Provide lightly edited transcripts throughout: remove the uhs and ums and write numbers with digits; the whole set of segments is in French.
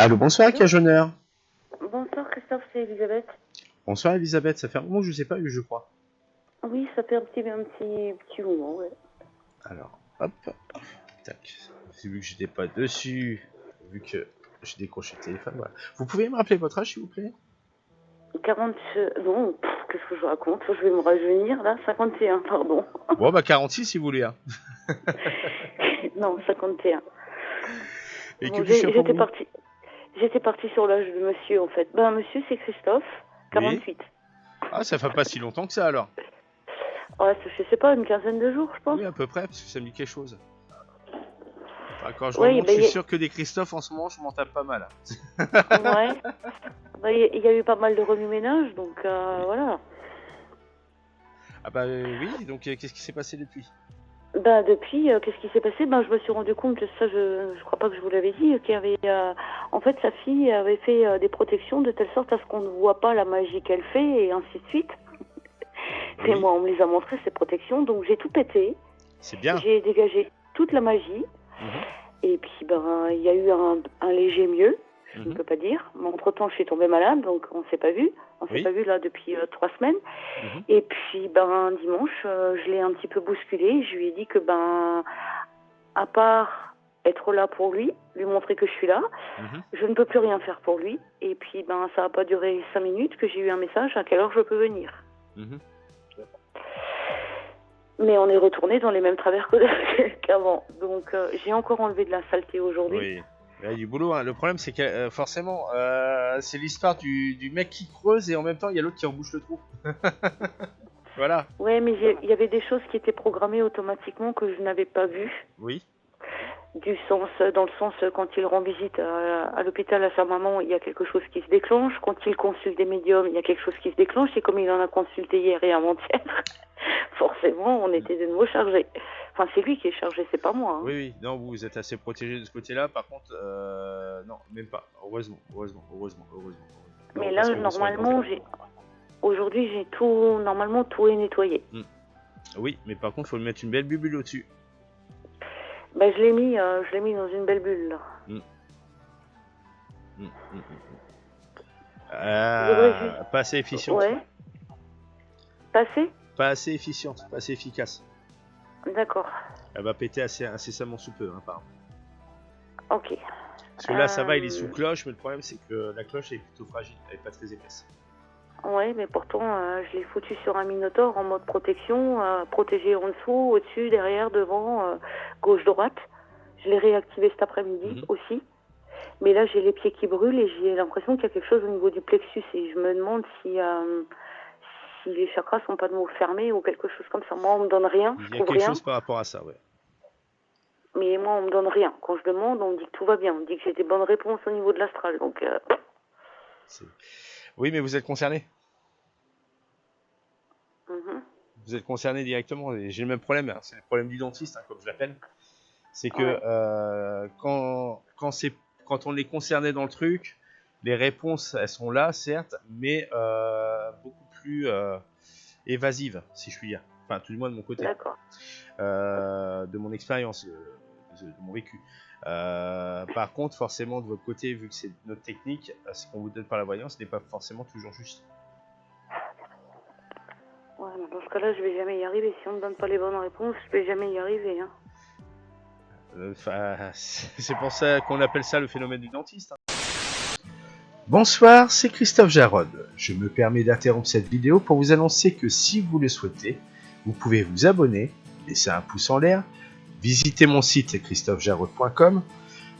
Allô, bonsoir, qui Allô? a honneur. Bonsoir Christophe, c'est Elisabeth. Bonsoir Elisabeth, ça fait un moment que je ne vous ai pas eu, je crois. Oui, ça fait un petit moment, ouais. Alors, hop, tac. J'ai vu que j'étais pas dessus, vu que j'ai décroché le téléphone, voilà. Vous pouvez me rappeler votre âge, s'il vous plaît? 40... Non, qu'est-ce que je raconte? Je vais me rajeunir, là. 51, pardon. Bon, bah 46 si vous voulez. Hein. Non, 51. Et que Bon, puis-je faire pour vous? J'étais partie sur l'âge de monsieur, en fait. Ben, monsieur, c'est Christophe, Oui. 48. Ah, ça fait pas si longtemps que ça, alors. Ouais, je sais pas, une quinzaine de jours, je pense. Oui, à peu près, parce que ça me dit quelque chose. Enfin, quand je Ouais, remonte, je suis sûr que des Christophe, en ce moment, je m'en tape pas mal. Ouais. Il y a eu pas mal de remue-ménage, donc Oui. voilà. Ah bah oui, donc qu'est-ce qui s'est passé depuis? Bah depuis, qu'est-ce qui s'est passé? Ben je me suis rendu compte que ça, je crois pas que je vous l'avais dit, qu'il y avait, en fait, sa fille avait fait des protections de telle sorte à ce qu'on ne voit pas la magie qu'elle fait et ainsi de suite. Oui. Et moi, on me les a montrées ces protections, donc j'ai tout pété. C'est bien. J'ai dégagé toute la magie. Et puis ben il y a eu un léger mieux, je ne peux pas dire. Mais entre-temps, je suis tombée malade, donc on s'est pas vu. On s'est pas vu là depuis 3 semaines. Et puis ben dimanche, je l'ai un petit peu bousculé. Je lui ai dit que ben à part être là pour lui montrer que je suis là, je ne peux plus rien faire pour lui. Et puis ben ça n'a pas duré 5 minutes que j'ai eu un message à quelle heure je peux venir. Mais on est retourné dans les mêmes travers qu'avant. Donc j'ai encore enlevé de la saleté aujourd'hui. Oui. Il y a du boulot, hein. Le problème c'est que forcément c'est l'histoire du mec qui creuse et en même temps il y a l'autre qui rebouche le trou. Voilà. Ouais, mais il y avait des choses qui étaient programmées automatiquement que je n'avais pas vues. Oui. Dans le sens, quand il rend visite à l'hôpital à sa maman, il y a quelque chose qui se déclenche. Quand il consulte des médiums, il y a quelque chose qui se déclenche. Et comme il en a consulté hier et avant-hier, forcément, on était de nouveau chargés. Enfin, c'est lui qui est chargé, c'est pas moi. Hein. Oui, oui. Non, vous êtes assez protégé de ce côté-là. Par contre, non, même pas. Heureusement. Mais là, normalement, aujourd'hui, j'ai tout, normalement, tout est nettoyé. Oui, mais par contre, il faut lui mettre une belle bulle au-dessus. Ben, je l'ai mis dans une belle bulle, là. Pas assez efficiente. Ouais. Pas assez efficiente, pas assez efficace. D'accord. Elle va péter assez incessamment sous peu, hein, apparemment. Ok. Parce que là, ça va, il est sous cloche, mais le problème, c'est que la cloche est plutôt fragile, elle est pas très épaisse. Ouais, mais pourtant, je l'ai foutu sur un Minotaur en mode protection, protégé en dessous, au-dessus, derrière, devant, gauche-droite. Je l'ai réactivé cet après-midi aussi. Mais là, j'ai les pieds qui brûlent et j'ai l'impression qu'il y a quelque chose au niveau du plexus. Et je me demande si les chakras sont pas de nouveau fermés ou quelque chose comme ça. Moi, on me donne rien, je trouve rien. Il y a quelque chose par rapport à ça, ouais. Mais moi, on me donne rien. Quand je demande, on me dit que tout va bien. On me dit que j'ai des bonnes réponses au niveau de l'astral. Donc, oui, mais vous êtes concerné. Vous êtes concerné directement. Et j'ai le même problème, hein. C'est le problème du dentiste, hein, comme je l'appelle. C'est que quand on est concerné dans le truc, les réponses, elles sont là, certes, mais beaucoup plus évasives, si je puis dire. Enfin, tout du moins de mon côté. D'accord. De mon expérience, de mon vécu. Par contre, forcément, de votre côté, vu que c'est notre technique, ce qu'on vous donne par la voyance n'est pas forcément toujours juste. Ouais, mais dans ce cas-là, je vais jamais y arriver. Si on me donne pas les bonnes réponses, je vais jamais y arriver. Hein. C'est pour ça qu'on appelle ça le phénomène du dentiste. Hein. Bonsoir, c'est Christophe Jarod. Je me permets d'interrompre cette vidéo pour vous annoncer que si vous le souhaitez, vous pouvez vous abonner, laisser un pouce en l'air, visiter mon site christophejarod.com,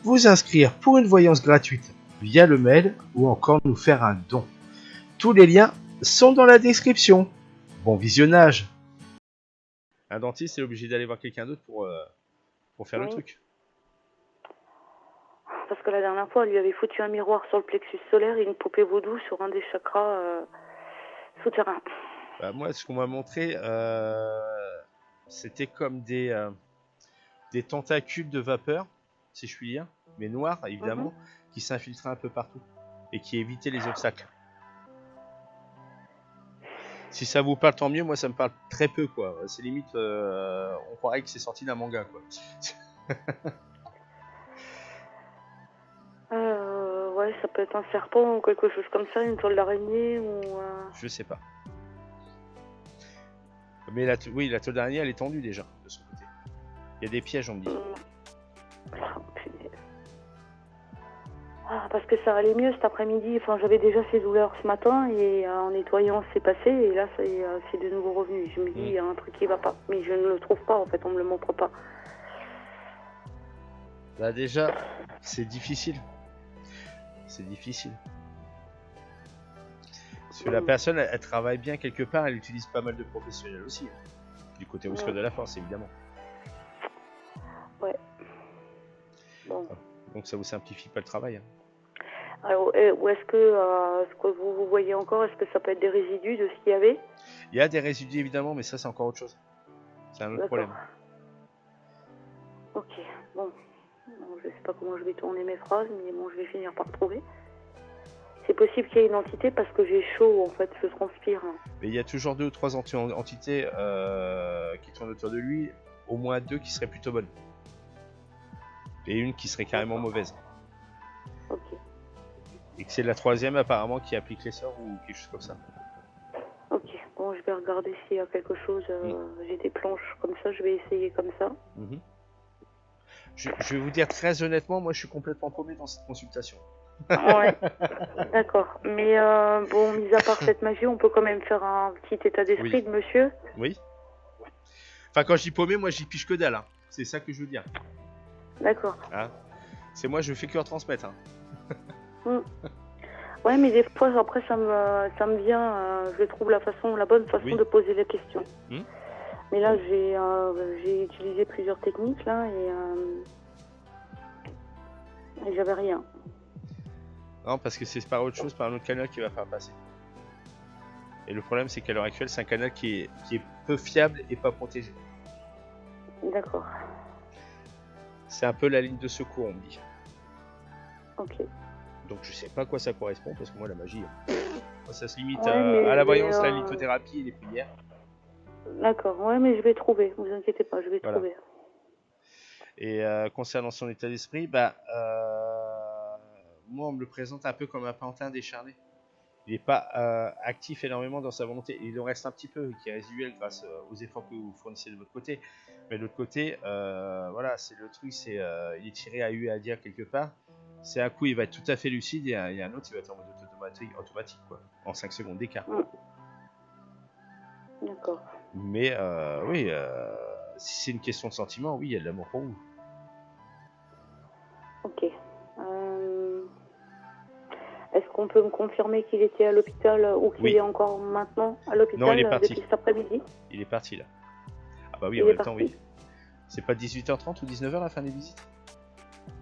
vous inscrire pour une voyance gratuite via le mail ou encore nous faire un don. Tous les liens sont dans la description. Bon visionnage. Un dentiste est obligé d'aller voir quelqu'un d'autre pour faire le truc. Parce que la dernière fois, elle lui avait foutu un miroir sur le plexus solaire et une poupée vaudou sur un des chakras souterrains. Bah, moi, ce qu'on m'a montré, c'était comme des tentacules de vapeur, si je puis dire, mais noirs, évidemment, qui s'infiltraient un peu partout et qui évitaient les obstacles. Si ça vous parle, tant mieux. Moi, ça me parle très peu, quoi. C'est limite, on croirait que c'est sorti d'un manga, quoi. Ouais, ça peut être un serpent ou quelque chose comme ça, une toile d'araignée ou... Je sais pas. Mais la toile d'araignée, elle est tendue déjà, de son côté. Il y a des pièges, on me dit. Oh, punaise. Ah, parce que ça allait mieux cet après-midi. Enfin, j'avais déjà ces douleurs ce matin et en nettoyant, c'est passé. Et là, c'est de nouveau revenu. Je me dis, il y a un truc qui va pas. Mais je ne le trouve pas, en fait. On me le montre pas. Là, déjà, c'est difficile. C'est difficile. Parce que la personne, elle travaille bien quelque part. Elle utilise pas mal de professionnels aussi. Du côté muscle de la force, évidemment. Ouais. Bon. Donc ça vous simplifie pas le travail. Alors, ou est-ce que vous voyez encore, est-ce que ça peut être des résidus de ce qu'il y avait? Il y a des résidus évidemment, mais ça c'est encore autre chose. C'est un autre problème. Ok, bon. Je sais pas comment je vais tourner mes phrases, mais bon, je vais finir par trouver. C'est possible qu'il y ait une entité parce que j'ai chaud en fait, je transpire. Mais il y a toujours 2 ou 3 entités qui tournent autour de lui, au moins 2 qui seraient plutôt bonnes. Et une qui serait carrément mauvaise. Ok. Et que c'est la 3e apparemment qui applique les sorts ou quelque chose comme ça. Ok, bon je vais regarder s'il y a quelque chose. J'ai des planches comme ça, je vais essayer comme ça. Je vais vous dire très honnêtement, moi je suis complètement paumé dans cette consultation. Ouais, d'accord. Mais bon, mis à part cette magie, on peut quand même faire un petit état d'esprit de monsieur. Oui. Enfin quand je dis paumé, moi j'y piche que dalle. Hein. C'est ça que je veux dire. D'accord. Hein, c'est moi, je fais que retransmettre. Hein. Ouais, mais des fois, après, ça me vient, je trouve la bonne façon de poser les questions. Mais là, j'ai utilisé plusieurs techniques, là, et j'avais rien. Non, parce que c'est par autre chose, par un autre canal qui va faire passer. Et le problème, c'est qu'à l'heure actuelle, c'est un canal qui est peu fiable et pas protégé. D'accord. C'est un peu la ligne de secours, on me dit. Ok. Donc je sais pas à quoi ça correspond, parce que moi la magie, ça se limite à la voyance, la lithothérapie et les prières. D'accord, ouais, mais je vais trouver, vous inquiétez pas, je vais trouver. Et concernant son état d'esprit, moi on me le présente un peu comme un pantin décharné. Il n'est pas actif énormément dans sa volonté. Il en reste un petit peu qui est résiduel grâce aux efforts que vous fournissez de votre côté. Mais de l'autre côté, voilà, c'est le truc, il est tiré à U et à dire quelque part. C'est un coup, il va être tout à fait lucide, et un autre, il va être en mode automatique quoi, en 5 secondes d'écart. D'accord. Mais oui, si c'est une question de sentiment, oui, il y a de l'amour pour vous. Ok. Est-ce qu'on peut me confirmer qu'il était à l'hôpital ou qu'il est encore maintenant à l'hôpital depuis cet après-midi? Il est parti là. Ah bah oui, en même temps, oui. C'est pas 18h30 ou 19h la fin des visites?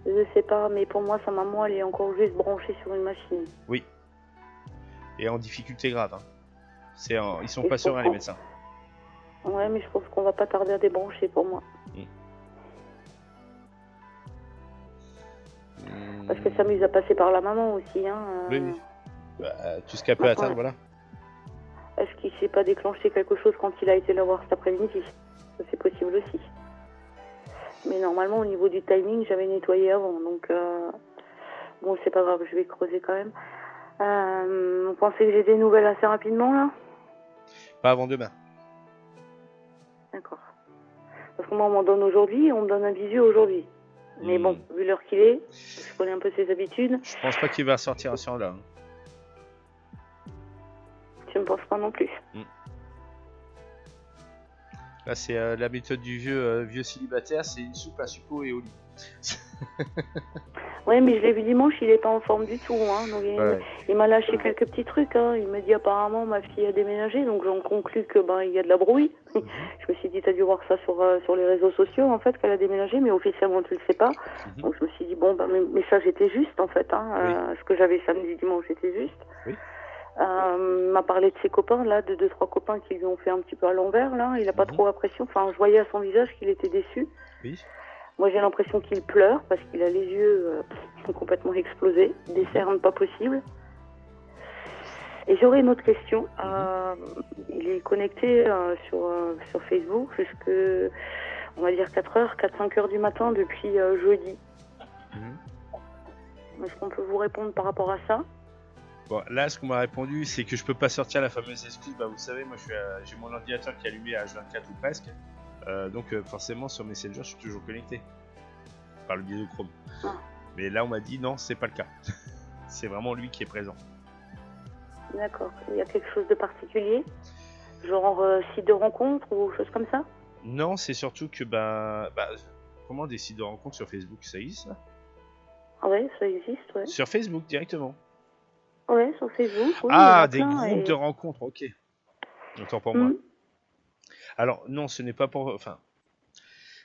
Je sais pas, mais pour moi, sa maman, elle est encore juste branchée sur une machine. Oui. Et en difficulté grave. Hein. Ils sont pas sereins, les médecins. Ouais, mais je pense qu'on va pas tarder à débrancher pour moi. Parce que ça m'use à passer par la maman aussi. Hein, Oui. Tout ce qu'elle peut atteindre, voilà. Est-ce qu'il s'est pas déclenché quelque chose quand il a été la voir cet après-midi? Ça, c'est possible aussi. Mais normalement, au niveau du timing, j'avais nettoyé avant. Donc, bon, c'est pas grave, je vais creuser quand même. Vous pensez que j'ai des nouvelles assez rapidement, là? Pas avant demain. D'accord. Parce que moi, on m'en donne aujourd'hui, on me donne un visu aujourd'hui. Mais bon, vu l'heure qu'il est, je connais un peu ses habitudes. Je pense pas qu'il va sortir à ce là. Je ne pense pas non plus. Là, c'est la méthode du vieux célibataire, c'est une soupe, un suppôt et au lit. Ouais, mais je l'ai vu dimanche, il est pas en forme du tout. Hein, donc il m'a lâché quelques petits trucs. Hein. Il me dit apparemment ma fille a déménagé, donc j'en conclus que il y a de la brouille. Je me suis dit, t'as dû voir ça sur les réseaux sociaux en fait qu'elle a déménagé, mais officiellement tu le sais pas. Donc je me suis dit mes messages étaient justes en fait. Hein, ce que j'avais samedi dimanche était juste. M'a parlé de ses copains là, de 2-3 copains qui lui ont fait un petit peu à l'envers là. Il a pas trop apprécié. Enfin, je voyais à son visage qu'il était déçu. Moi, j'ai l'impression qu'il pleure parce qu'il a les yeux complètement explosés, des cernes pas possibles. Et j'aurais une autre question. Il est connecté sur Facebook jusque, on va dire 4h, 4-5 heures du matin depuis jeudi. Est-ce qu'on peut vous répondre par rapport à ça? Bon, là, ce qu'on m'a répondu, c'est que je peux pas sortir la fameuse excuse. Bah, vous savez, moi, j'ai mon ordinateur qui est allumé à H24 ou presque. Donc, forcément, sur Messenger, je suis toujours connecté. Par le biais de Chrome. Ah. Mais là, on m'a dit non, c'est pas le cas. C'est vraiment lui qui est présent. D'accord. Il y a quelque chose de particulier? Genre site de rencontre ou chose comme ça? Non, c'est surtout que, comment des sites de rencontre sur Facebook, ça existe, ça? Ah ouais, ça existe, ouais. Sur Facebook, directement. Ouais, sur Facebook, oui. Ah, des groupes de rencontres, ok. Autant pour moi. Alors, non, ce n'est pas pour... Enfin,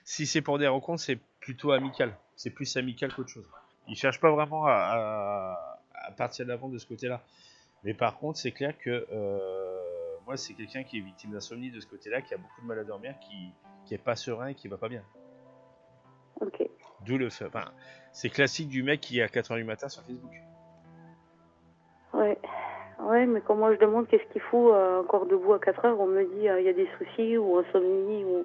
si c'est pour des rencontres, c'est plutôt amical. C'est plus amical qu'autre chose. Ils cherchent pas vraiment à partir de l'avant de ce côté-là. Mais par contre, c'est clair que moi, c'est quelqu'un qui est victime d'insomnie de ce côté-là, qui a beaucoup de mal à dormir, qui est pas serein et qui va pas bien. Ok. D'où le fait. Enfin, c'est classique du mec qui est à 4h du matin sur Facebook. Ouais, mais quand moi je demande qu'est-ce qu'il faut encore debout à 4h, on me dit il y a des soucis ou insomnie ou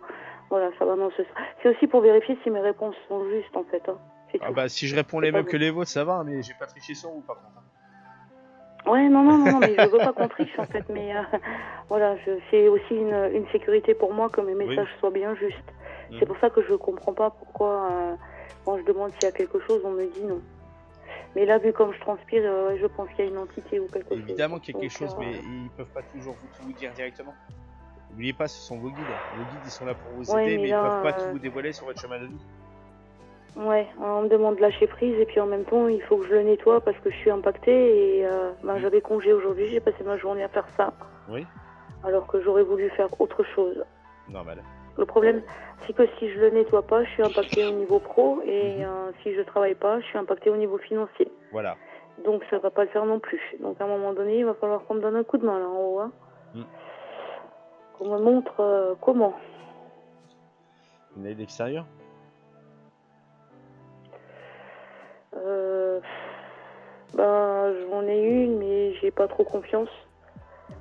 voilà, ça va dans ce sens. C'est aussi pour vérifier si mes réponses sont justes en fait. Hein. Ah bah si je réponds les mêmes que les vôtres, ça va, mais j'ai pas triché sur vous par contre. Ouais, non, mais je veux pas qu'on triche en fait, mais voilà, c'est aussi une sécurité pour moi que mes messages soient bien justes. C'est pour ça que je comprends pas pourquoi quand je demande s'il y a quelque chose, on me dit non. Mais là, vu comme je transpire, je pense qu'il y a une entité ou quelque chose. Évidemment qu'il y a quelque chose, mais ils peuvent pas toujours tout vous dire directement. N'oubliez pas, ce sont vos guides. Vos guides, ils sont là pour vous aider, mais ils peuvent pas tout vous dévoiler sur votre chemin de vie. Ouais, on me demande de lâcher prise et puis en même temps, il faut que je le nettoie parce que je suis impactée et j'avais congé aujourd'hui, j'ai passé ma journée à faire ça. Oui. Alors que j'aurais voulu faire autre chose. Normal. Le problème, c'est que si je le nettoie pas, je suis impactée au niveau pro et si je travaille pas, je suis impactée au niveau financier. Voilà. Donc ça va pas le faire non plus. Donc à un moment donné, il va falloir qu'on me donne un coup de main là en haut. Hein. Qu'on me montre comment. Une aide extérieure? J'en ai une, mais j'ai pas trop confiance.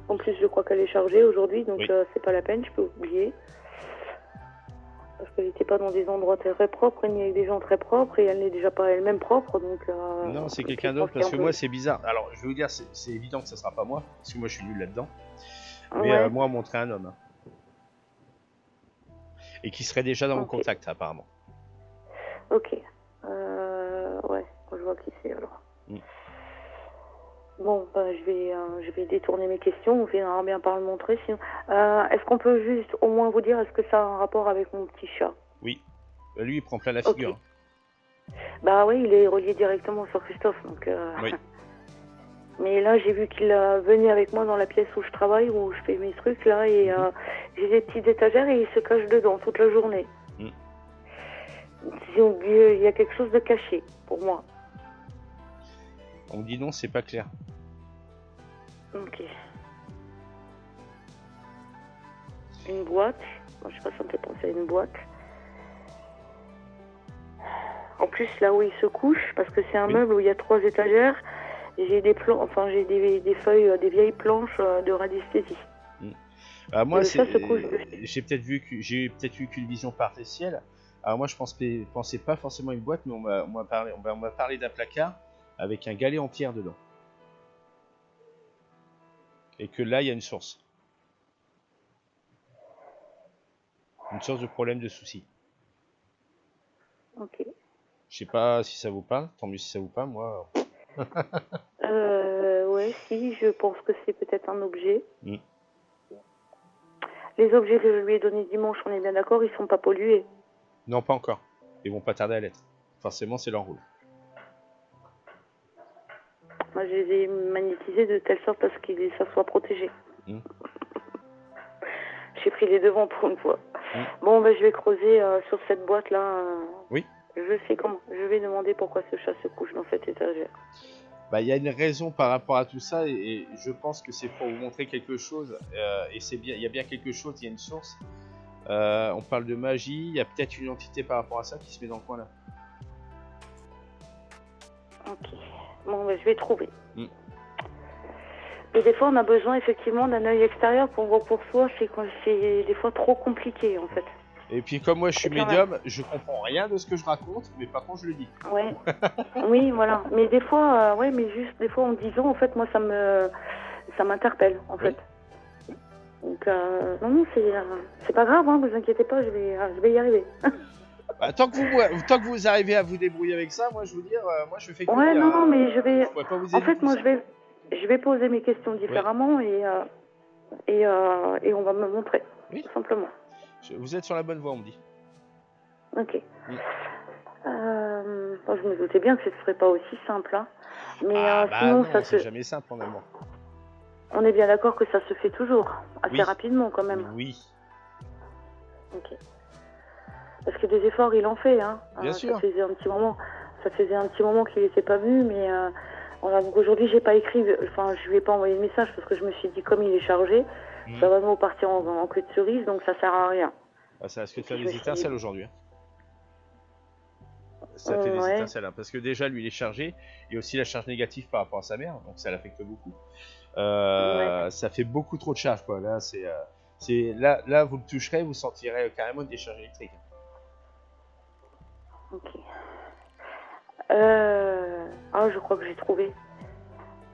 En plus, je crois qu'elle est chargée aujourd'hui, donc c'est pas la peine, je peux oublier. Parce qu'elle n'était pas dans des endroits très propres, ni avec des gens très propres, et elle n'est déjà pas elle-même propre, donc... non, c'est quelqu'un d'autre, parce que moi, c'est bizarre. Alors, je vais vous dire, c'est évident que ça sera pas moi, parce que moi, je suis nul là-dedans. Mais moi, montrer un homme. Et qui serait déjà dans mon contact, apparemment. Ok. Ouais, je vois qui c'est, alors. Bon, je vais détourner mes questions, on verra bien par le montrer. Sinon, est-ce qu'on peut juste au moins vous dire, est-ce que ça a un rapport avec mon petit chat? Oui. Lui, il prend plein la figure. Bah oui, il est relié directement sur Christophe, donc... Oui. Mais là, j'ai vu qu'il venait avec moi dans la pièce où je travaille, où je fais mes trucs, là, et j'ai des petites étagères et il se cache dedans toute la journée. Il y a quelque chose de caché, pour moi. On me dit non, c'est pas clair. Ok. Une boîte. Moi, je sais pas, ça me fait penser à une boîte. En plus, là où il se couche, parce que c'est un meuble où il y a 3 étagères, j'ai des plans, j'ai des feuilles, des vieilles planches de radiesthésie. Moi, j'ai peut-être vu qu'une vision partielle. Alors moi, je pensais pas forcément à une boîte, mais on m'a parlé d'un placard avec un galet en pierre dedans. Et que là, il y a une source. Une source de problème, de soucis. Ok. Je sais pas si ça vous parle, tant mieux si ça vous parle, moi. Ouais, si, je pense que c'est peut-être un objet. Les objets que je lui ai donnés dimanche, on est bien d'accord, ils sont pas pollués. Non, pas encore. Ils vont pas tarder à l'être. Forcément, c'est leur rôle. Moi, je les ai magnétisés de telle sorte à ce que ça soit protégé. J'ai pris les devants pour une fois. Bon, je vais creuser sur cette boîte-là. Oui. Je sais comment. Je vais demander pourquoi ce chat se couche dans cette étagère. Il y a une raison par rapport à tout ça, et je pense que c'est pour vous montrer quelque chose. Et c'est bien. Il y a bien quelque chose. Il y a une source. On parle de magie. Il y a peut-être une entité par rapport à ça qui se met dans le coin là. Ok. Bon, je vais trouver. Et des fois, on a besoin effectivement d'un œil extérieur pour voir pour soi. C'est des fois trop compliqué, en fait. Et puis comme moi je suis médium, je comprends rien de ce que je raconte, mais par contre je le dis. Ouais. Oui, voilà. Mais des fois, ouais, mais juste des fois en disant, en fait, moi ça m'interpelle, en fait. Donc non, c'est pas grave, hein, vous inquiétez pas, je vais y arriver. Bah, tant que vous arrivez à vous débrouiller avec ça, moi je veux dire, moi je fais que ouais, dire. non, mais je vais. pourrais pas vous En aider fait, plus, moi hein. je vais poser mes questions différemment et on va me montrer, Oui. tout simplement. Vous êtes sur la bonne voie, on me dit. Ok. Bon, je me doutais bien que ce serait pas aussi simple, hein. Mais sinon, non, c'est jamais simple en amour. On est bien d'accord que ça se fait toujours, assez rapidement quand même. Oui. Ok. Parce que des efforts, il en fait, hein. Bien sûr. Ça faisait un petit moment qu'il n'était pas venu, mais voilà, donc aujourd'hui, j'ai pas écrit, enfin, je lui ai pas envoyé de message parce que je me suis dit, comme il est chargé, ça va vraiment partir en queue de cerise, donc ça sert à rien. Ça risque de faire des étincelles aujourd'hui. Hein. Ça fait des étincelles, hein, parce que déjà, lui, il est chargé, et aussi la charge négative par rapport à sa mère, donc ça l'affecte beaucoup. Ça fait beaucoup trop de charge, quoi. Là, là, vous le toucherez, vous sentirez carrément une décharge électrique. Ok. Je crois que j'ai trouvé.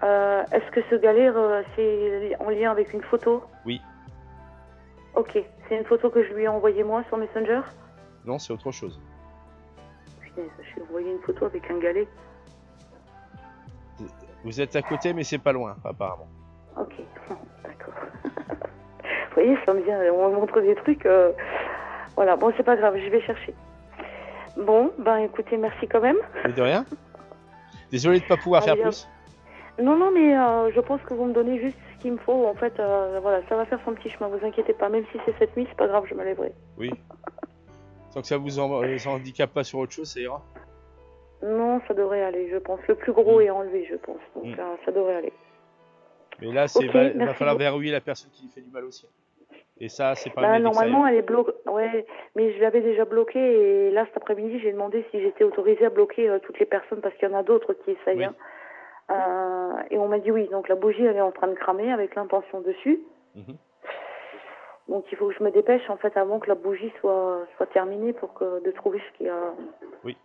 Est-ce que ce galère, c'est en lien avec une photo? Oui. Ok. C'est une photo que je lui ai envoyée moi sur Messenger? Non, c'est autre chose. Putain, je lui ai envoyé une photo avec un galet. Vous êtes à côté, mais c'est pas loin, apparemment. Ok, d'accord. Vous voyez, ça me vient, on me montre des trucs. Voilà, bon, c'est pas grave, je vais chercher. Bon, ben écoutez, merci quand même. Mais de rien. Désolé de ne pas pouvoir faire plus. Non, mais je pense que vous me donnez juste ce qu'il me faut. En fait, voilà, ça va faire son petit chemin, vous inquiétez pas. Même si c'est cette nuit, c'est pas grave, je me lèverai. Oui. Tant que ça vous handicape pas sur autre chose, ça ira. Non, ça devrait aller, je pense. Le plus gros est enlevé, je pense. Donc ça devrait aller. Mais là, il va falloir verrouiller la personne qui lui fait du mal aussi. Et ça, c'est pas une normalement, elle est bloquée. Ouais, mais je l'avais déjà bloquée. Et là, cet après-midi, j'ai demandé si j'étais autorisée à bloquer toutes les personnes parce qu'il y en a d'autres qui essayent. Oui. Et on m'a dit oui. Donc la bougie, elle est en train de cramer avec l'impenssion dessus. Donc il faut que je me dépêche en fait avant que la bougie soit terminée pour de trouver ce qu'il y a. Oui.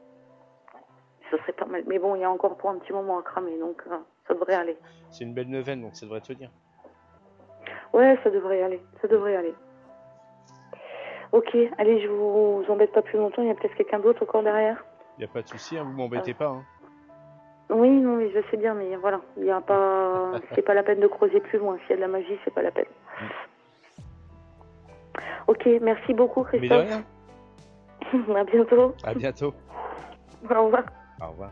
Ça serait pas mal. Mais bon, il y a encore pour un petit moment à cramer, donc ça devrait aller. C'est une belle neuvaine, donc ça devrait tenir. Ouais, ça devrait aller. Ça devrait aller. Ok, allez, je vous embête pas plus longtemps. Il y a peut-être quelqu'un d'autre encore derrière. Il n'y a pas de souci, hein, vous m'embêtez pas. Hein. Oui, non, mais je sais bien, mais voilà, il y a pas, c'est pas la peine de creuser plus loin. S'il y a de la magie, c'est pas la peine. Ok, merci beaucoup, Christophe. Mais de rien. À bientôt. À bientôt. Au revoir. Au revoir.